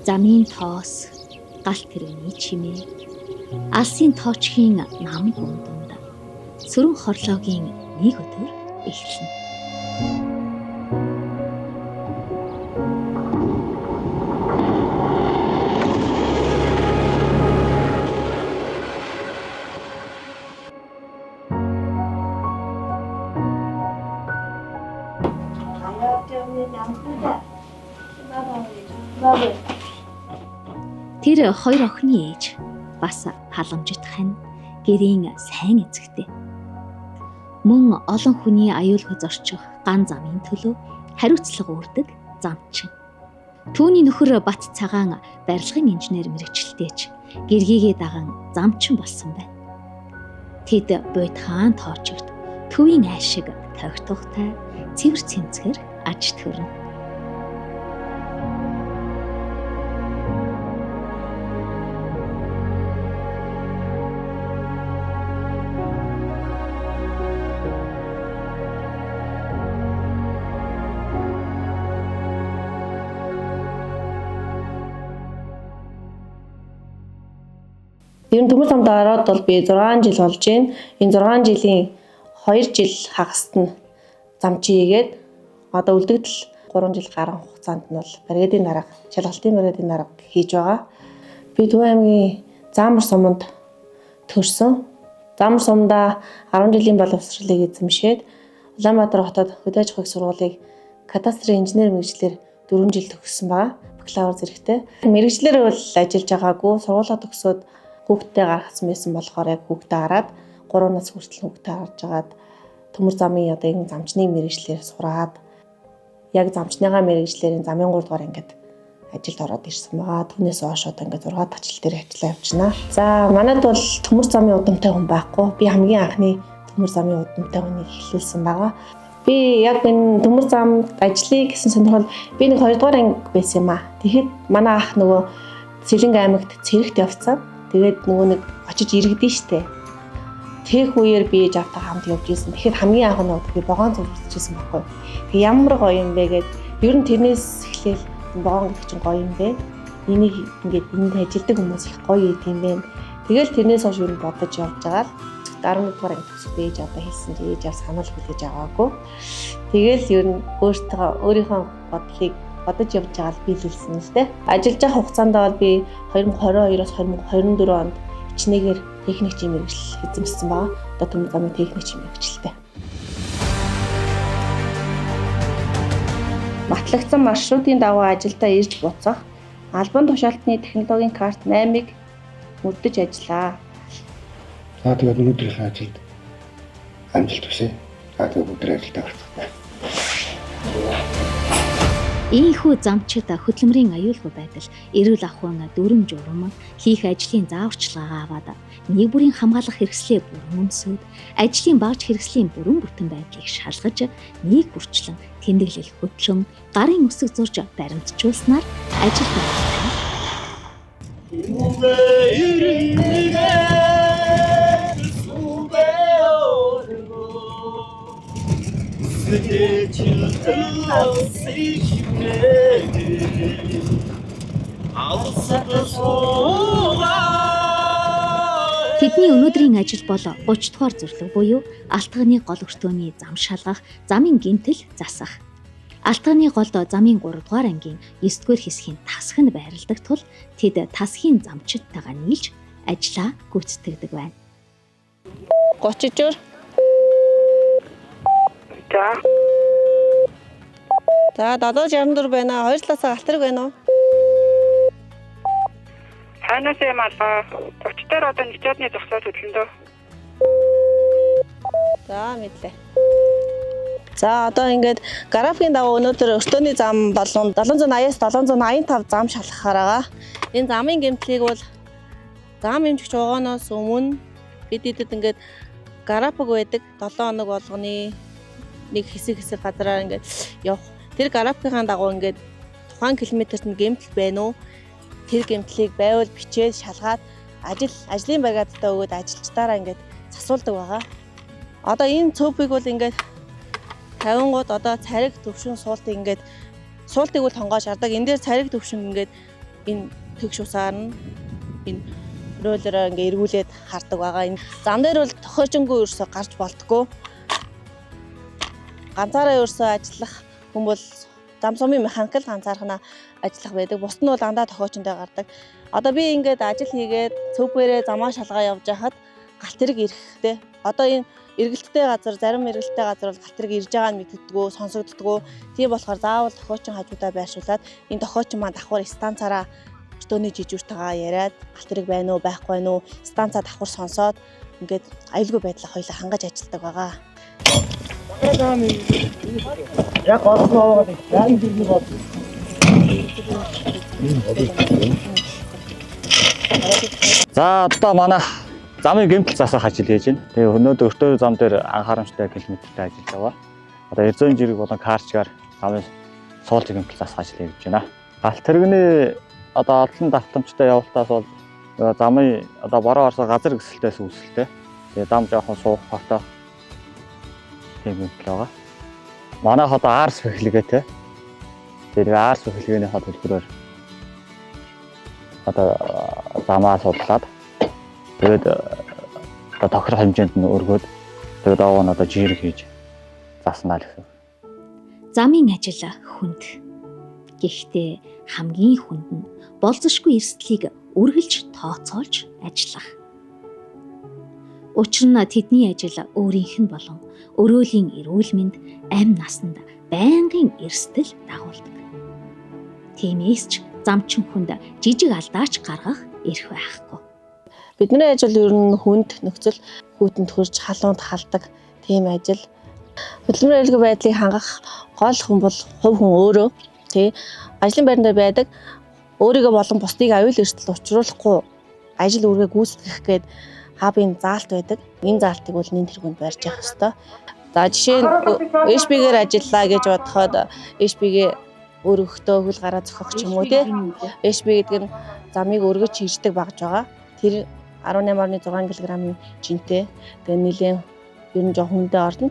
Замын тоос, галт тэрэгний чимээ, алсын тоочхийн нам гомдонд сүрэн хорлоогийн нэг өдөр эхэлнэ. Тэр хоёр охины ээж бас халамжит хань гэрийн сайн эзэгтэй. Мөн олон хүний аюулгүй зорчих ган замын төлөө хариуцлага өрдөг замчин. Түүний нөхөр Бат Цагаан барилгын инженер мэргэжилтэйч гэргийгээ даган замчин болсон байна. Тэд Буйд хаан тоочогт төвийн айшиг тавхтухтай цэвэр цэмцгэр аж төрнө. Ер нь төмөр замд ороод бол би 6 жил болж байна. Энэ 6 жилийн 2 жил хагаст нь замчийгээд одоо үлдэгдэл 3 жил гарсан хугацаанд нь бол баригдын дарга, шалгалтын баригдын дарга хийж байгаа. Би Төв аймгийн Заамар суманд төрсөн. Заамар сумдаа 10 жилийн боловсролыг эзэмшээд Улаанбаатар хотод хөдөө аж ахуйн сургуулийг кадастрын инженер мэргэжлэр 4 жил төгссөн байгаа. Бакалавр зэрэгтэй. Мэргэжлэр бол ажиллаж байгаагүй. Сургуулаа төгсөөд хүүхдтэй гаргасан байсан болохоор яг хүүхдтэй гараад 3 нас хүртэл хүүхдтэй харж агаад төмөр замын одоо энэ замчны мэргэжлэр сураад яг замчныгаа мэргэжлэрийн замын 3 дугаар ангид ажилд ороод ирсэн байгаа. Түүнээс хойш одоо ингээд 6 дахь жил дээр ажиллаа явчихна. За манайд бол төмөр замын удамтай хүн байхгүй. Би хамгийн анхны төмөр замын удамтай хүнийг эхлүүлсэн байгаа. Би яг энэ төмөр замд ажиллая гэсэн сонирхол би нэг 2 дугаар анги байсан юм аа. Тэгэхэд манай ах нөгөө Сэлэнг аймагт цэрэгт явцсан. Тэгээд нөгөө нэг очиж иргэдэн штэ. Тээх үеэр би ээж автаа хамт явж исэн. Тэгэхэд хамгийн анх нь би богоон зурж исэн байхгүй. Тэг ямар гоё юм бэ гэд ер нь тэрнээс эхлээл богоон гэдэг чинь гоё юм бэ. Энийг ингээд энд ажилдаг хүмүүс их гоё юм бэ. Тэгэл тэрнээс хойш ер нь бодож явж байгаа л 11 дугаар анги төгсөж ээж аваа хэлсэн чи ээж аваа санал хүлээж аваагүй. Тэгэл ер нь өөрийнхөө бодлыг бодож явж байгаа л биелүүлсэн л дээ. Ажиллаж байгаа хугацаанд бол би 2022-оос 2024 онд хичнээн техникчийн мэргэжил эзэмшсэн байгаа. Одоо төмөр замын техникчийн мэргэжилтэй. Батлагдсан маршрутын дагуу ажилдаа ирж буцах албан тушаалтны технологийн карт 8-ыг мөрдөж ажиллаа. За тэгээд өнөөдрийнхээ ажилд амжилт хүсье. За тэгээд өдөр ажилдаа гарцгаая. Ийхүү замчид хөдөлмөрийн аюулгүй байдал, эрүүл ахуйн дүрм журам, хийх ажлын зааварчилгаа аваад нэг бүрийн хамгаалах хэрэгслээ бүрэн өмсөд, ажлын багж хэрэгслийн бүрэн бүтэн байдлыг шалгаж, нэг бүрчлэн тэмдэглэл хөтлөн, гарын үсэг зурж баримтжуулснаар ажил хийлээ. Тэдний өнөөдрийн ажил бол 30 дугаар зөвлөг буюу алтганы гол өртөөний зам шалгах, замын гинтэл засах. Алтганы голд замын 3 дугаар ангийн 9 дугаар хэсгийн тасханд байрладаг тул тэд тасхийн замчидтайгаа нийлж ажиллаа гүйцэтгэдэг байна. 30 жөр. За 764 байна. 2 талаасаа галтрэг байна уу? Танаас юм алгаа. 30 дээр одоо ничаадны зогсоод хөдлөндөө. За мэдлээ. За одоо ингээд графикийн дагуу өнөөдөр өртөөний зам болон 780-аас 785 зам шалгахаар байгаа. Энэ замын гэмтлийг бол зам эмчигч огооноос өмнө бидэд ингээд график байдаг 7 хоног болгоны нэг хэсэг газараар ингээд явах. Тэр графикийн дагуу ингээд тухайн километрт нь гэмтэл байна уу? Тэр гэмтлийг байвал бичээд шалгаад ажлын бригадтай өгөөд ажилчдаараа ингээд засуулдаг байгаа. Одоо энэ цөөхийг бол ингээд 50-гууд одоо цариг төвшин суултыг ингээд суултыг бол тонгоо шаардаг. Энэ дээр цариг төвшин ингээд энэ тэгш усаар нь энэ роллероо ингээд эргүүлээд хардаг байгаа. Энэ зам дээр бол тохиочингүй ерөөсө гарч болтгоо. Ганцаараа ерөөсө ажиллах хүн бол зам сумын механик ганцаархнаа ажиллах байдаг. Бусд нь бол дандаа тохиочондоо гардаг. Одоо би ингээд ажил хийгээд цөвгээрээ замаа шалгаа явж байхад галт тэрэг ирэхтэй. Одоо энэ эргэлттэй газар, зарим эргэлттэй газар бол галт тэрэг ирж байгааг нь мэддэггүй, сонсогддоггүй. Тийм болохоор заавал тохиочин хажуудаа байршуулад энэ тохиочин маань давхар станцаараа өртөөний жижигтайгаа яриад галт тэрэг байна уу, байхгүй байна уу, станцаа давхар сонсоод ингээд аюулгүй байдлаа хоёлаа хангаж ажилладаг байгаа. Яг олсноо яг дэрний бод. За одоо манай замын гэмтэл засах ажил хийж байна. Тэгээ өнөөдөр өртөө зам дээр анхаарамжтай километртэй ажиллаж байгаа. Одоо эрзэн жирэг болон карчгаар замын суулж гэмтэл засах ажил хийж байна. Галт тэрэгний одоо олон давтамжтай явалтаас бол замын одоо бороо орсоо газар гисэлтээс үүсэлтэй. Тэгээ дам жоохон суух фото тийм гэмтэл байгаа. Манайх одоо арс бэхлэгээ те. Тэгээ арс бэхлэгээний хөтөлбөрөөр одоо замаа судлаад тэгээд одоо тохирох хэмжээнд нь өргөөд тэгээд овоо нь одоо жирэг хийж заснаа л гэсэн. Замын ажил хүнд. Гэхдээ хамгийн хүнд нь болзошгүй эрсдлийг үргэлж тооцоолж ажиллах. Учир нь тэдний ажил өөрийнх нь болон өрөөлийн эрүүл мэнд, амь насанд байнгын эрсдэл дагуулдаг. Тиймээс ч замчин хүнд жижиг алдаач гаргах эрх байхгүй. Бидний ажил ер нь хүнд нөхцөл хүүтэнд хүрч халуунд халдаг тийм ажил. Хөдөлмөрийн аюулгүй байдлыг хангах гол хүн бол хувь хүн өөрөө тий ажлын байран дээр байдаг өөрийгөө болон бусдыг аюул эрсдэлд учруулахгүй ажил үргээ гүйцэтгэх гээд хабын заалт байдаг. Энэ заалтыг бол нэн тэргуунд барьж явах ёстой. За жишээ нь HB-гээр ажиллаа гэж бодоход HB-гээ өргөхдөө хөл гараа зохиох ч юм уу тий. HB гэдэг нь замыг өргөж ирдэг багж байгаа. Тэр 18.6 кг-ийн жинтэй. Тэгээ нэлээд ер нь жоохон хүндээ орно.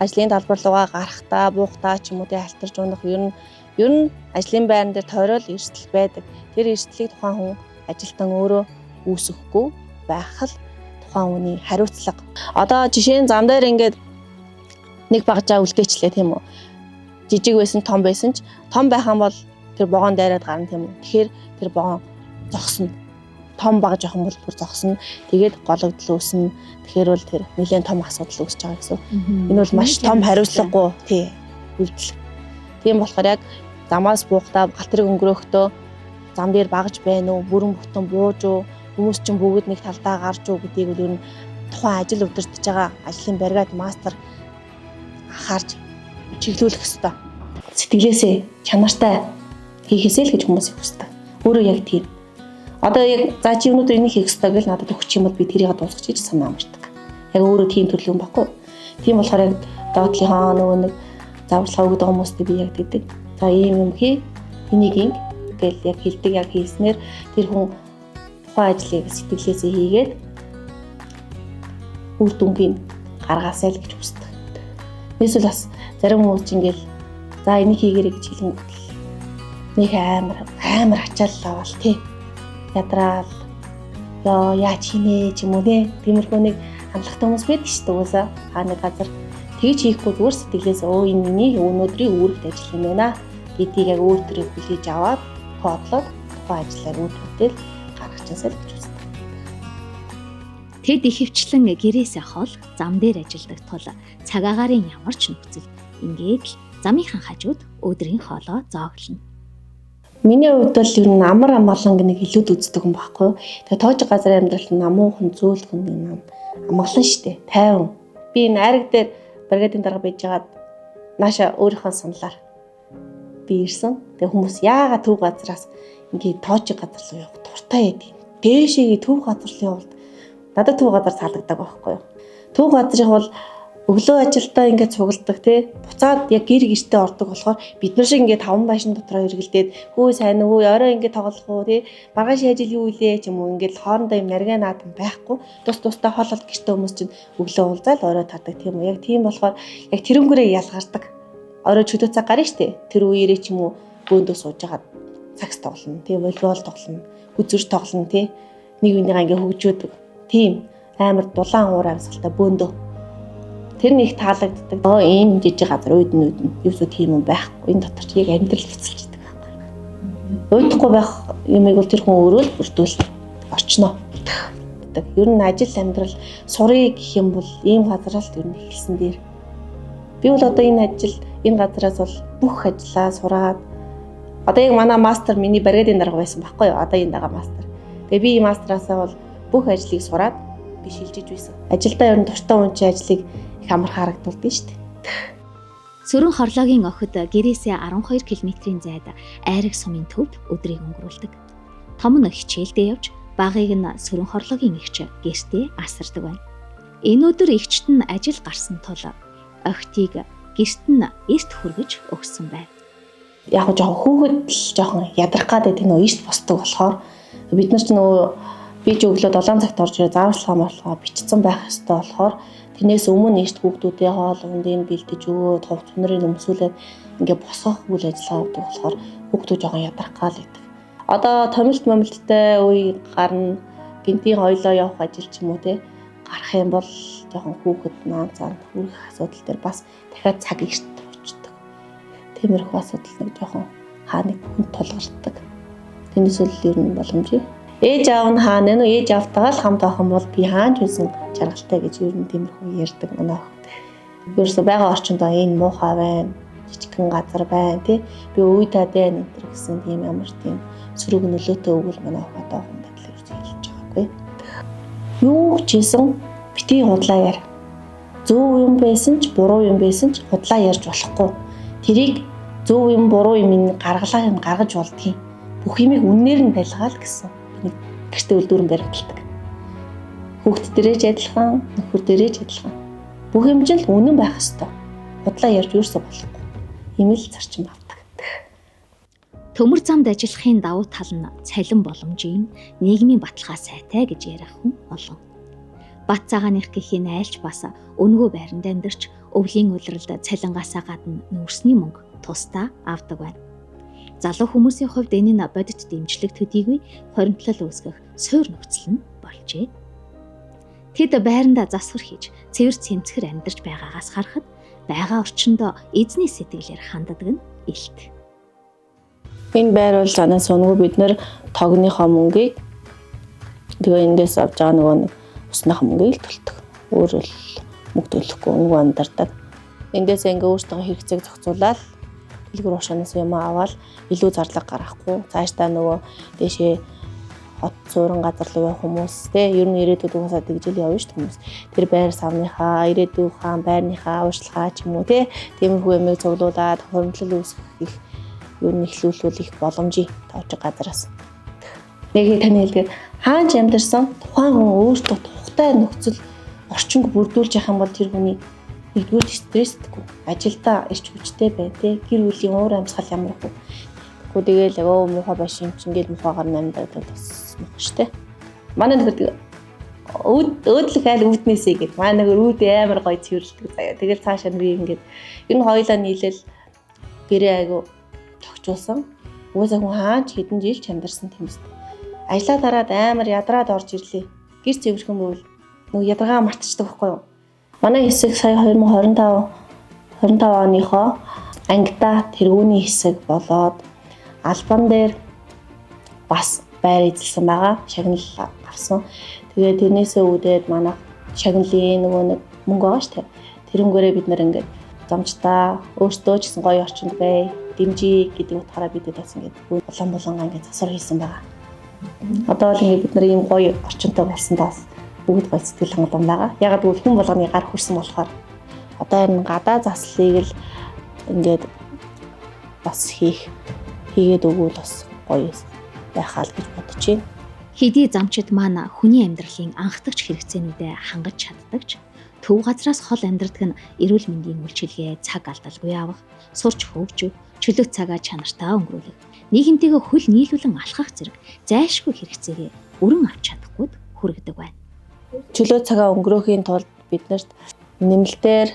Ажлын талбар руугаа гарахтаа, буухтаа ч юм уу тий алтарч унах ер нь ажлын байран дээр тойрол эрсдэл байдаг. Тэр эрсдлийг тухайн хүн ажилтан өөрөө үүсгэхгүй байх л тухайн хүний хариуцлага. Одоо жишээ нь зам дээр ингээд нэг багжаа үлдээчлээ тийм үү. Жижиг байсан, том байсан ч том байх юм бол тэр богоон дайраад гарна тийм үү. Тэгэхээр тэр богоон зогсно. Том баг жоохон бол бүр зогсно. Тэгээд гологдол үүснэ. Тэгэхээр бол тэр нэлээд том асуудал үүсэж байгаа гэсэн. Энэ бол маш том хариуцлагагүй тий үйлдэл. Тийм болохоор яг замаас буухтаа галт тэрэг өнгөрөхдөө зам дээр багж байна уу, бүрэн бүтэн бууж уу, хүмүүс чинь бүгд нэг талдаа гарч уу гэдгийг бол ер нь тухайн ажил удирдах байгаа ажлын бригад мастер анхаарч чиглүүлэх ёстой. Сэтгэлээсээ чанартай хийхээсэй л гэж хүмүүс хүсдэг. Өөрөө яг тийм. Одоо яг за чи өнөөдөр энийг хийх ёстой гэж надад өгч юм бол би тэрийг дуусгах гэж санаа амардаг. Яг өөрөө тийм төрлөө байхгүй. Тийм болохоор яг доотлийнхаа нөгөө нэг завлахаа өгдөг хүмүүстээ би яг тэгдэг. За ийм юм хий, энийг ингээл яг хэлдэг, яг хийснээр тэр хүн тухайн ажлыг сэтгэлээсээ хийгээд үр дүнгийн гаргаасай л гэж хүсдэг. Эсвэл бас зарим хүмүүс ингээл за энийг хийгээрэй гэж хэлэнгүүт нэг амар ачааллаа бол тий ядраал яа чинээ ч юм уу тиймэрхүү нэг хандлагатай хүмүүс байдаг шүү дээ уусаа нэг газар тэгж хийхгүй зүгээр сэтгэлээс энэ миний өнөөдрийн үүрэгт ажил юм байна гэдгийг яг өөр төрөй хүлээж аваад кодлоод тухайн ажлаар үр дүнтэй гаргачаасай л гэж үздэг. Тэд ихэвчлэн гэрээсээ хол зам дээр ажилладаг тул цаг агаарын ямар ч нөхцөл ингээд л замынхан хажууд өдрийн хоолоо зооглоно. Миний хувьд бол ер нь амар амгалан нэг илүүд үздэг юм баггүй. Тэгээ тоож газар амьдрал нь амуухан зөөлхөн юм амгалан штэ. Тайван. Би энэ айраг дээр бригадын дарга байжгаад нааша өөрийнхөө саналаар би ирсэн. Тэгээ хүмүүс яагаад төв газраас ингээд тоож газар руу явах дуртай яд. Дээшээ төв газар руу явбал надад төв газар таалагддаг байхгүй юу. Төв газрыг бол өглөө ажилдаа ингээд цугладаг тий. Буцаад яг гэр гэртээ ордог болохоор бид нар шиг ингээд 5 башин дотроо эргэлдээд хөө сайн уу орой ингээд тоглох уу тий. Маргааш яаж юу илээ ч юм уу ингээд хоорондоо юм нарийн наадам байхгүй. Тусдаа хоолол гэртээ хүмүүс чинь өглөө уулзаад орой тардаг тийм үү. Яг тийм болохоор яг тэрнгүүрээ ялгардаг. Орой чөтөө цаг гарна штэ. Тэр үеэрээ ч юм уу бөөндөө сууж хагаад цагс тоглоно тий. Волейбол тоглоно. Үзүр тоглоно тий. Нэг үнийгаа ингээд хөгжөөдөг. Тийм амар дулаан уур амьсгалтай бөөндөө. Тэр нэг таалагддаг. Ийм жижиг газар үйдэн юусоо тийм юм байхгүй. Энэ дотор ч яг амьдрал буцалчдаг байхгүй. Өөдөхгүй байх юмыг бол тэр хүн өөрөө л бүрдүүл орчноо. Ер нь ажил амьдрал сурыг гэх юм бол ийм газараас л ер нь эхэлсэн дээр. Би бол одоо энэ ажил энэ газараас бол бүх ажлаа сураад одоо яг манай мастер миний бариадын дарга байсан байхгүй юу? Одоо энэ дага мастер. Тэгээ би мастераасаа бол бүх ажлыг сураад би шилжиж байсан. Ажилдаа ер нь дуртай хүн чинь ажлыг их амар харагдуулдаг шүү дээ. Сөрөн хорлоогийн охид гэрээсээ 12 км-ийн зайд айраг сумын төвд өдрийг өнгөрүүлдэг. Том нь хичээлдээ явж, багыг нь сөрөн хорлоогийн эгч гэртээ асардаг байна. Энэ өдөр эгчт нь ажил гарсан тул охидыг гэрт нь эрт хүргэж өгсөн байна. Яг жоохон хүүхэд л жоохон ядрах гад байдаг нөө эрт босдог болохоор бид нар ч нөгөө би ч өглөө 7 цагт орж ирээ зааварчилгаа бичсэн байх ёстой болохоор тэрнээс өмнө эрт хүүхдүүдээ хоол ундын бэлдэж өгөөд хувц нарыг өмсүүлээд ингээ босгох үйл ажиллагаа өгдөг болохоор хүүхдүүд жоохон ядрах гал байдаг. Одоо томилттай үе гарна гинтийн хоёлоо явах ажил ч юм уу те гарах юм бол жоохон хүүхэд наацаанд хүрэх асуудал дээр бас дахиад цаг эрт очдог. Тиймэрхүү асуудал нэг жоохон хааныг хүн тулгардаг. Тэрнээс л ер нь боломжтой. Ээж аав нь хаана нэ ээж аавтайгаа л хамт байх юм бол би хаанч байсан жаргалтай гэж ер нь тиймэрхүү ярьдаг манай охид. Ерөөсө байгаа орчиндөө энэ муухай байна. Жижигхэн газар байна тий. Би үе таатай энэ гэсэн тийм ямар тийм сөрөг нөлөөтэй өгвөл манай охид байгаа юм байдлаар хэлж байгаагүй. Юу ч хийсэн бити худлаа яар. Зөв юм байсан ч буруу юм байсан ч худлаа ярьж болохгүй. Тэрийг зөв юм буруу юм гаргаж болдгийг. Бүх юмыг үнээр нь байлгаал гэсэн. Гэртээ үлдүүрэн баримталдаг. Хүүхд дээрэж адилхан, нөхөр дээрэж адилхан. Бүх юм жил үнэн байх ёстой. Худлаа ярьж юусоо болохгүй. Ийм л зарчим авдаг. Төмөр замд ажиллахын давуу тал нь цалин боломжийн нийгмийн баталгаа сайтай гэж ярих хүн олон. Бат цагааных гэхийн айлч бас өнгөө байранд амьдарч өвлийн улиралд цалингаасаа гадна нүүрсний мөнгө тусдаа авдаг байна. Залуу хүмүүсийн хувьд энэ нь бодит дэмжлэг төдийгүй хоримтлал үүсгэх суур нөхцөл нь болжээ. Тэд байрандаа засвар хийж, цэвэр цэмцгэр амьдарч байгаагаас харахад байгаа орчиндөө эзний сэтгэлээр ханддаг нь илт. Энэ байр бол санаа сунгүй бид нэр тогныхоо мөнгийг тэгээ эндээс авч байгаа нөгөө усныхаа мөнгийг төлдөг. Өөр бол мөнгө төлөхгүй өнгө андардаг. Эндээс ингээ өөртөө хэрэгцээг зохицуулаад дэлгэр ушаанаас юм аваад илүү зарлага гаргахгүй цаашдаа нөгөө дэшээ хот суурин газар руу явах хүмүүс те ер нь ирээдүйд угаасаа тэгжэл явна шүү дээ хүмүүс тэр байр савныхаа ирээдүйн хаан байрныхаа ууршлагаа ч юм уу те тиймэрхүү юмыг цуглуулад хоримтлал үүсгэх их ер нь эхлүүлвэл их боломжтой тавж газараас нэг таны хэлгээд хаанч амьдарсан тухайн хүн өөртөө тухтай нөхцөл орчинг бүрдүүлж явах юм бол тэр хүний нэгдүгээр стресстэйг ажилдаа ирч хүчтэй бай тэ гэр бүлийн уур амьсгал ямар хөө тэгэл муухай башин ч ингээл муухайгаар амьдаад бас муухай штэ манай нөхөр өөдлөх айл үүднээсээ гээд манай нөхөр үүд амар гоё цэвэрлдэг заяа тэгэл цаашаа би ингээд энэ хоёлаа нийлэл гэрээ айгу тогтжуулсан угаасаа хүн хаач хэдэн жил ч амьдарсан тэмцдэг ажлаа дараад амар ядраад орж ирлээ гэр цэвэрхэн бол нөгөө ядаргаа мартчихдаг байхгүй юу. Манай хэсэг сая 2025 оныхоо ангида тэргүүний хэсэг болоод албан дээр бас байр эзэлсэн байгаа. Шагнал гарсан. Тэгээд тэрнээсээ үүдээд манай шагналын нөгөө нэг мөнгө байгаа шүү дээ. Тэрнгээрээ бид нэр ингээд замчтаа өөртөө ч гэсэн гоё орчинд бай, дэмжиж гэдэг утгаараа бид бас ингээд улаан ингээд засвар хийсэн байгаа. Одоо л ингээд бид нар ийм гоё орчинтой болсондоос бүгд гоё сэтгэл хангалуун байгаа. Яг гэвэл хүн болгоны гар хүрсэн болохоор одоо энэ гадаа заслыг л ингээд бас хийгээд өгвөл бас гоё байхаа л гэж бодож байна. Хэдий замчид маань хүний амьдралын анхдагч хэрэгцээнүүдэд хангаж чаддагч Төв газраас хол амьдрдаг нь эрүүл мэндийн үйлчилгээ, цаг алдалгүй авах, сурч хөгжих, чөлөө цагаа чанартаа өнгөрүүлэх, нийгэмтэйгээ хөл нийлүүлэн алхах зэрэг зайлшгүй хэрэгцээгээ өрн авч чадахгүйд хүргэдэг байна. Чөлөө цагаа өнгөрөөхийн тулд биднэрт нэмэлтээр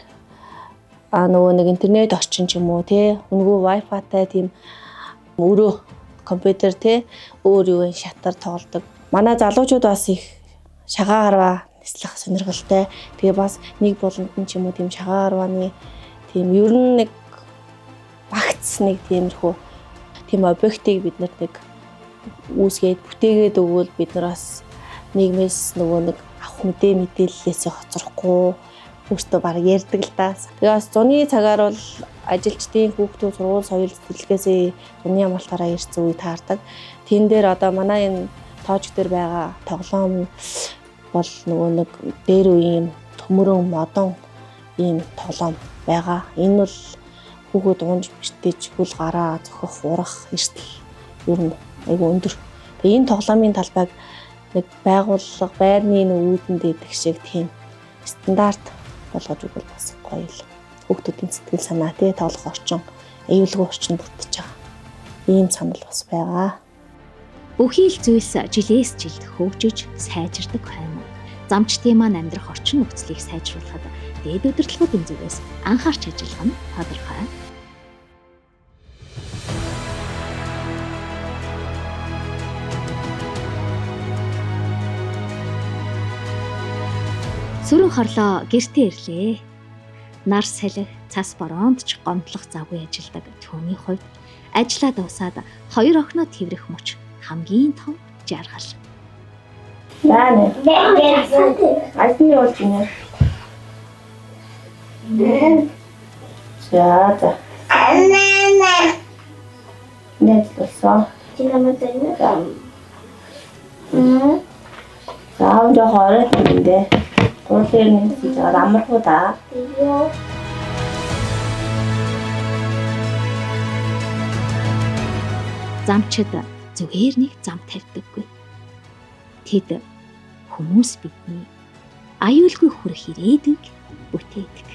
нөгөө нэг интернет орчин ч юм уу тий үнгүү Wi-Fi-тай тийм өөрөө компьютер тий өөр юу шатар тоглодог. Манай залуучууд бас их шагаагарваа нислэх сонирхолтой. Тэгээ бас нэг болонд нь ч юм уу тийм шагаагарвааны тийм ер нь нэг багц нэг тиймэрхүү тийм объектыг бид нар нэг үүсгээд бүтээгээд өгвөл бид нар бас нийгмээс нөгөө нэг авах мэдээллээс хоцрохгүй өөртөө баг ярьдаг л да. Тэгээ бас зуны цагаар бол ажилчдын хүүхдүүд сургууль соёл сэтгэлгээсээ зуны амралтаараа ирсэн үе таардаг. Тэн дээр одоо манай энэ тоож дээр байгаа тоглоом бол нөгөө нэг дээр үеийн төмөрөн модон ийм тоглоом байгаа. Энэ бол хүүхэд унж бэртэж хөл гараа зохих урах эрсдэл ер нь айгүй өндөр. Тэгээ энэ тоглоомын талбайг нэг байгууллага байрны үүдэнд идэх шиг тийм стандарт болгож өгвөл бас гоё л. Хүүхдүүдийн сэтгэл санаа тий тоглох орчин, аюулгүй орчин бүрдэж байгаа. Ийм санал бас байгаа. Бүхий л зүйлс жилээс жилд хөгжиж, сайжирдаг байна. Замчдын маань амьдрах орчин нөхцөлийг сайжруулахад дээд удирдлагуудын зүгээс анхаарч ажиллах нь тодорхой. Сүрэн хорлоо гэртээ ирлээ. Нар салхи, цас бороонд ч гомдлох завгүй ажилдаг түүний хувьд ажлаа дуусаад 2 охиноо тэрвэх мөч хамгийн том жаргал. Яа нэ. Айдны болж байна. За. Нэт лосоо. Заавал хоорой хийндээ. Гурван нэг зүйл амархуу да. Замчид зүгээр нэг зам тавьдаггүй. Тэд хүмүүс бидний аюулгүй хүрэх ирээдүйг бүтээдэг.